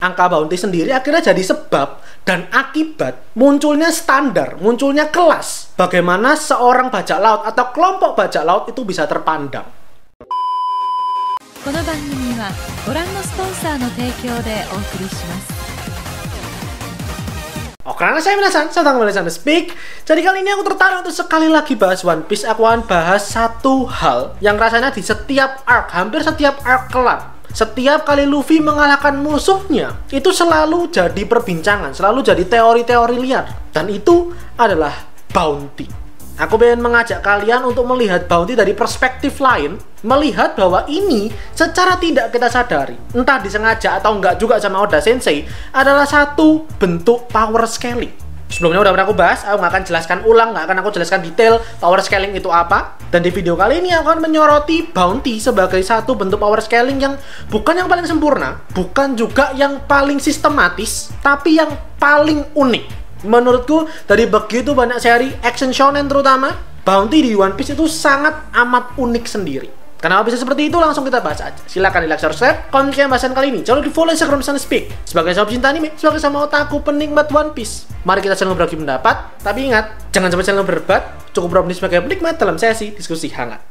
Angka bounty sendiri akhirnya jadi sebab dan akibat munculnya standar, munculnya kelas bagaimana seorang bajak laut atau kelompok bajak laut itu bisa terpandang. Oke, karena saya Minasan, saya kembali sana Speak. Jadi kali ini aku tertarik untuk sekali lagi bahas One Piece. Aku akan bahas satu hal yang rasanya di setiap arc, hampir setiap arc kelar, setiap kali Luffy mengalahkan musuhnya, itu selalu jadi perbincangan, selalu jadi teori-teori liar. Dan itu adalah bounty. Aku pengen mengajak kalian untuk melihat bounty dari perspektif lain, melihat bahwa ini secara tidak kita sadari, entah disengaja atau enggak juga sama Oda Sensei, adalah satu bentuk power scaling. Sebelumnya udah pernah aku bahas, aku nggak akan jelaskan ulang, nggak akan aku jelaskan detail power scaling itu apa. Dan di video kali ini aku akan menyoroti bounty sebagai satu bentuk power scaling yang bukan yang paling sempurna, bukan juga yang paling sistematis, tapi yang paling unik. Menurutku, dari begitu banyak seri action shonen terutama, bounty di One Piece itu sangat amat unik sendiri. Kenapa bisa seperti itu? Langsung kita bahas aja. Silahkan di like, subscribe, komen sekian bahasan kali ini. Jangan lupa di follow Instagram Sana Speak. Sebagai sahabat cinta anime, sebagai sama otaku penikmat One Piece, mari kita saling berbagi pendapat. Tapi ingat, jangan sampai saling berdebat. Cukup berani sebagai penikmat dalam sesi diskusi hangat.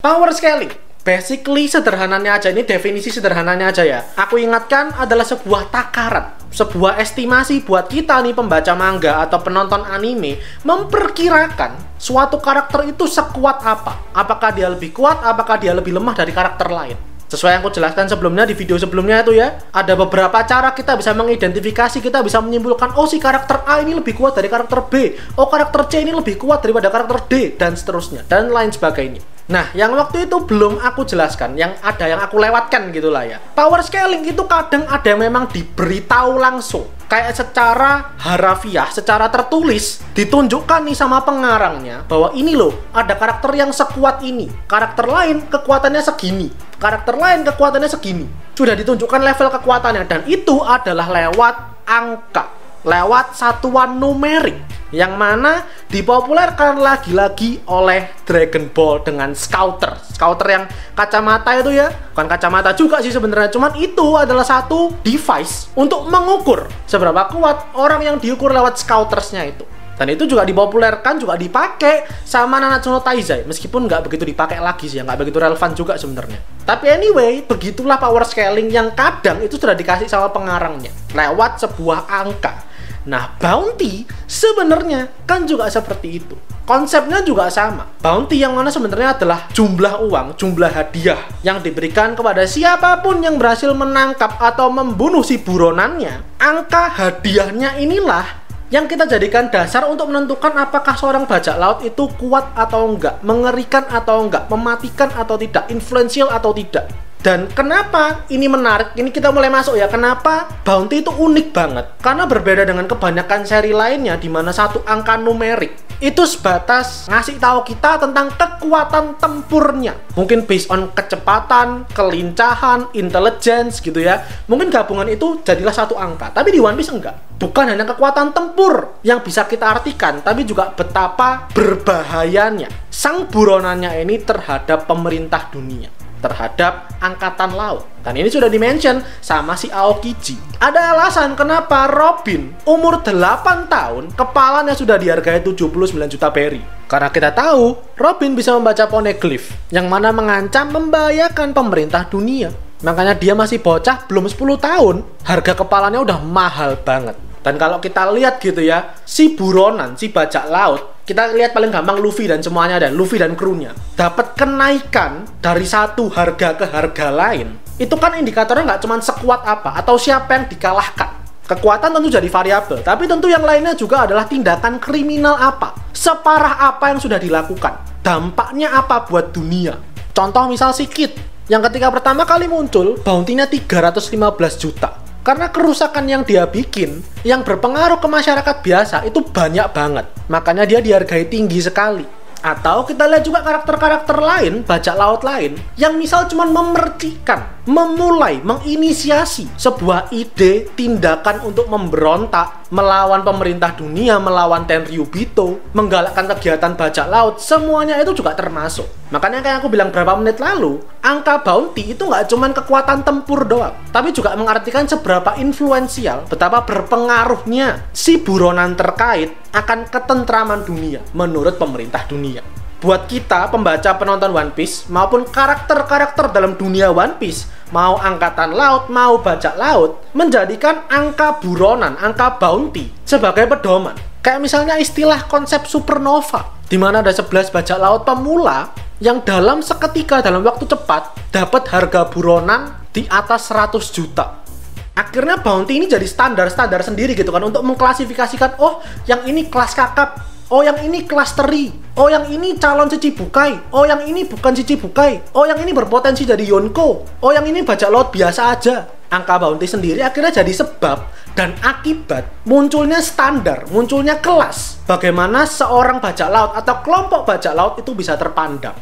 Power scaling. Basically sederhananya aja, ini definisi sederhananya aja ya. Aku ingatkan adalah sebuah takaran, sebuah estimasi buat kita nih pembaca manga atau penonton anime memperkirakan suatu karakter itu sekuat apa. Apakah dia lebih kuat, apakah dia lebih lemah dari karakter lain. Sesuai yang aku jelaskan sebelumnya di video sebelumnya itu ya, ada beberapa cara kita bisa mengidentifikasi, kita bisa menyimpulkan, oh si karakter A ini lebih kuat dari karakter B, oh karakter C ini lebih kuat daripada karakter D, dan seterusnya, dan lain sebagainya. Nah, yang waktu itu belum aku jelaskan, yang ada yang aku lewatkan gitulah ya. Power scaling itu kadang ada yang memang diberitahu langsung, kayak secara harafiah, secara tertulis, ditunjukkan nih sama pengarangnya bahwa ini loh, ada karakter yang sekuat ini, karakter lain kekuatannya segini, karakter lain kekuatannya segini. Sudah ditunjukkan level kekuatannya, dan itu adalah lewat angka, lewat satuan numerik, yang mana dipopulerkan lagi-lagi oleh Dragon Ball dengan Scouter. Scouter yang kacamata itu ya, bukan kacamata juga sih sebenarnya, cuman itu adalah satu device untuk mengukur seberapa kuat orang yang diukur lewat Scoutersnya itu. Dan itu juga dipopulerkan, juga dipakai sama Nanatsu no Taizai, meskipun nggak begitu dipakai lagi sih, nggak begitu relevan juga sebenarnya. Tapi anyway, begitulah power scaling yang kadang itu sudah dikasih sama pengarangnya lewat sebuah angka. Nah, bounty sebenarnya kan juga seperti itu. Konsepnya juga sama. Bounty yang mana sebenarnya adalah jumlah uang, jumlah hadiah yang diberikan kepada siapapun yang berhasil menangkap atau membunuh si buronannya. Angka hadiahnya inilah yang kita jadikan dasar untuk menentukan apakah seorang bajak laut itu kuat atau enggak, mengerikan atau enggak, mematikan atau tidak, influential atau tidak. Dan kenapa ini menarik? Ini kita mulai masuk ya. Kenapa bounty itu unik banget? Karena berbeda dengan kebanyakan seri lainnya di mana satu angka numerik itu sebatas ngasih tahu kita tentang kekuatan tempurnya. Mungkin based on kecepatan, kelincahan, intelligence gitu ya. Mungkin gabungan itu jadilah satu angka. Tapi di One Piece enggak. Bukan hanya kekuatan tempur yang bisa kita artikan, tapi juga betapa berbahayanya sang buronannya ini terhadap pemerintah dunia, terhadap angkatan laut. Dan ini sudah dimention sama si Aokiji. Ada alasan kenapa Robin umur 8 tahun kepalanya sudah dihargai 79 juta peri. Karena kita tahu Robin bisa membaca poneglyph yang mana mengancam membahayakan pemerintah dunia. Makanya dia masih bocah, belum 10 tahun, harga kepalanya udah mahal banget. Dan kalau kita lihat gitu ya, si buronan, si bajak laut, kita lihat paling gampang Luffy dan semuanya ada, Luffy dan krunya, dapat kenaikan dari satu harga ke harga lain. Itu kan indikatornya nggak cuma sekuat apa, atau siapa yang dikalahkan. Kekuatan tentu jadi variabel, tapi tentu yang lainnya juga adalah tindakan kriminal apa, separah apa yang sudah dilakukan, dampaknya apa buat dunia. Contoh misal si Kid, yang ketika pertama kali muncul, bounty-nya 315 juta. Karena kerusakan yang dia bikin, yang berpengaruh ke masyarakat biasa, itu banyak banget. Makanya dia dihargai tinggi sekali. Atau kita lihat juga karakter-karakter lain, bajak laut lain, yang misal cuma memercikan memulai, menginisiasi sebuah ide, tindakan untuk memberontak, melawan pemerintah dunia, melawan Tenryubito, menggalakkan kegiatan bajak laut, semuanya itu juga termasuk. Makanya kayak aku bilang berapa menit lalu, angka bounty itu nggak cuma kekuatan tempur doang, tapi juga mengartikan seberapa influensial, betapa berpengaruhnya si buronan terkait akan ketentraman dunia menurut pemerintah dunia. Buat kita, pembaca penonton One Piece, maupun karakter-karakter dalam dunia One Piece, mau angkatan laut, mau bajak laut, menjadikan angka buronan, angka bounty sebagai pedoman. Kayak misalnya istilah konsep supernova, di mana ada 11 bajak laut pemula yang dalam seketika, dalam waktu cepat, dapat harga buronan di atas 100 juta. Akhirnya bounty ini jadi standar sendiri gitu kan, untuk mengklasifikasikan, oh yang ini kelas kakap, oh yang ini kelas teri, oh yang ini calon Shichibukai, oh yang ini bukan Shichibukai, oh yang ini berpotensi jadi Yonko, oh yang ini bajak laut biasa aja. Angka bounty sendiri akhirnya jadi sebab dan akibat munculnya standar, munculnya kelas bagaimana seorang bajak laut atau kelompok bajak laut itu bisa terpandang.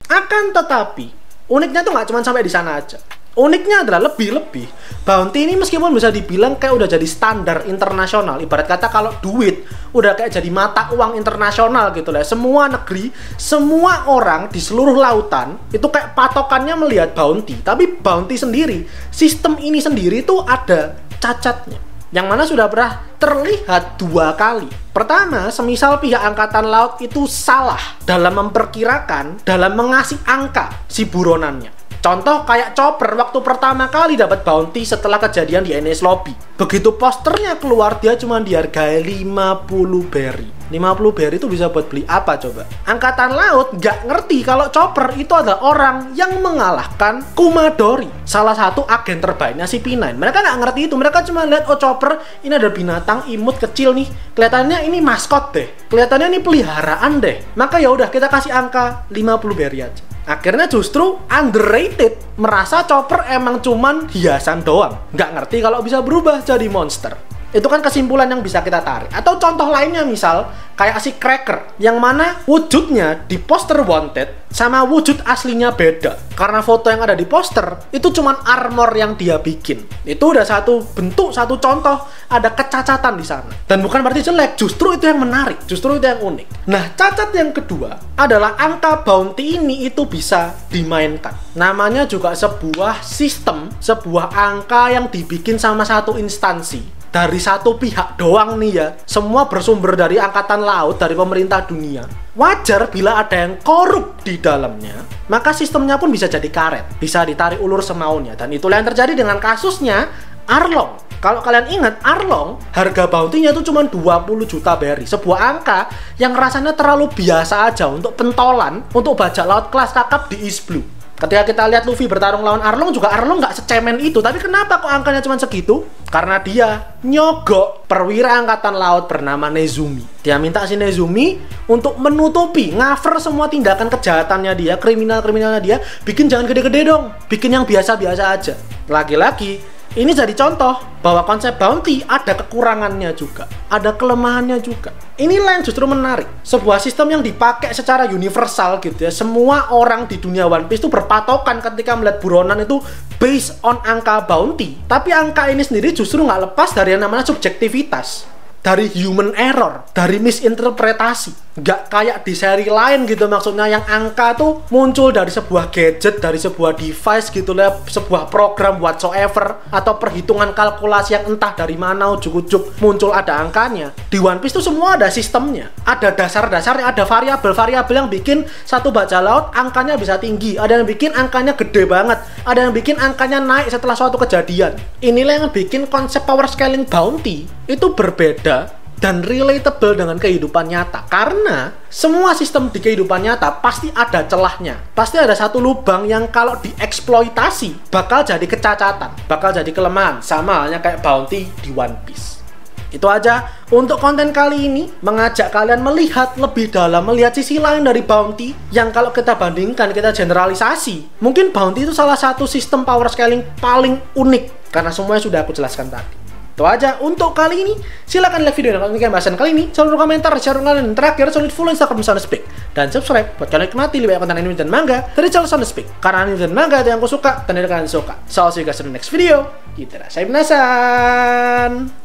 Akan tetapi, uniknya tuh nggak cuma sampai di sana aja. Uniknya adalah lebih-lebih, bounty ini meskipun bisa dibilang kayak udah jadi standar internasional, ibarat kata kalau duit udah kayak jadi mata uang internasional gitu lah. Semua negeri, semua orang di seluruh lautan itu kayak patokannya melihat bounty. Tapi bounty sendiri, sistem ini sendiri tuh ada cacatnya, yang mana sudah pernah terlihat 2 kali. Pertama, semisal pihak angkatan laut itu salah dalam memperkirakan, dalam mengasih angka si buronannya. Contoh kayak Chopper waktu pertama kali dapat bounty setelah kejadian di Enies Lobby. Begitu posternya keluar, dia cuma dihargai 50 berry. 50 berry itu bisa buat beli apa coba? Angkatan laut nggak ngerti kalau Chopper itu adalah orang yang mengalahkan Kumadori, salah satu agen terbaiknya si P9. Mereka nggak ngerti itu, mereka cuma lihat, oh Chopper ini ada binatang imut kecil nih, kelihatannya ini maskot deh, kelihatannya ini peliharaan deh. Maka ya udah kita kasih angka 50 berry aja. Akhirnya justru underrated, merasa Chopper emang cuman hiasan doang, nggak ngerti kalau bisa berubah jadi monster. Itu kan kesimpulan yang bisa kita tarik. Atau contoh lainnya misal kayak si Cracker, yang mana wujudnya di poster Wanted sama wujud aslinya beda. Karena foto yang ada di poster itu cuman armor yang dia bikin. Itu udah satu bentuk, satu contoh ada kecacatan di sana. Dan bukan berarti jelek, justru itu yang menarik, justru itu yang unik. Nah, cacat yang kedua adalah angka bounty ini itu bisa dimainkan. Namanya juga sebuah sistem, sebuah angka yang dibikin sama satu instansi. Dari satu pihak doang nih ya, semua bersumber dari angkatan laut, dari pemerintah dunia. Wajar bila ada yang korup di dalamnya, maka sistemnya pun bisa jadi karet, bisa ditarik ulur semaunya. Dan itulah yang terjadi dengan kasusnya Arlong. Kalau kalian ingat, Arlong harga bounty-nya itu cuma 20 juta berry. Sebuah angka yang rasanya terlalu biasa aja untuk pentolan, untuk bajak laut kelas kakap di East Blue. Ketika kita lihat Luffy bertarung lawan Arlong juga, Arlong nggak secemen itu. Tapi kenapa kok angkanya cuma segitu? Karena dia nyogok perwira angkatan laut bernama Nezumi. Dia minta si Nezumi untuk menutupi, cover semua tindakan kejahatannya dia, kriminalnya dia. Bikin jangan gede-gede dong, bikin yang biasa-biasa aja. Lagi-lagi, ini jadi contoh bahwa konsep bounty ada kekurangannya juga, ada kelemahannya juga. Inilah yang justru menarik. Sebuah sistem yang dipakai secara universal gitu ya. Semua orang di dunia One Piece itu berpatokan ketika melihat buronan itu based on angka bounty. Tapi angka ini sendiri justru nggak lepas dari yang namanya subjektivitas, dari human error, dari misinterpretasi. Nggak kayak di seri lain gitu, maksudnya yang angka tuh muncul dari sebuah gadget, dari sebuah device gitu lah, sebuah program whatsoever, atau perhitungan kalkulasi yang entah dari mana ujuk-ujuk muncul ada angkanya. Di One Piece tuh semua ada sistemnya, ada dasar-dasarnya, ada variabel-variabel yang bikin satu bajak laut angkanya bisa tinggi, ada yang bikin angkanya gede banget, ada yang bikin angkanya naik setelah suatu kejadian. Inilah yang bikin konsep power scaling bounty itu berbeda dan relatable dengan kehidupan nyata. Karena semua sistem di kehidupan nyata pasti ada celahnya, pasti ada satu lubang yang kalau dieksploitasi bakal jadi kecacatan, bakal jadi kelemahan. Sama halnya kayak bounty di One Piece. Itu aja untuk konten kali ini, mengajak kalian melihat lebih dalam, melihat sisi lain dari bounty yang kalau kita bandingkan, kita generalisasi, mungkin bounty itu salah satu sistem power scaling paling unik karena semuanya sudah aku jelaskan tadi. Itu aja untuk kali ini. Silahkan like video dan kalian bahasan kali ini. Jangan lupa komentar, share kalian, dan terakhir solid follow Instagram Soundspeak dan subscribe buat kalian nikmati lebih banyak konten anime dan manga dari channel Soundspeak. Karena anime dan manga itu yang aku suka dan yang kalian suka. So, see you guys in the next video. Kita saya penasaran.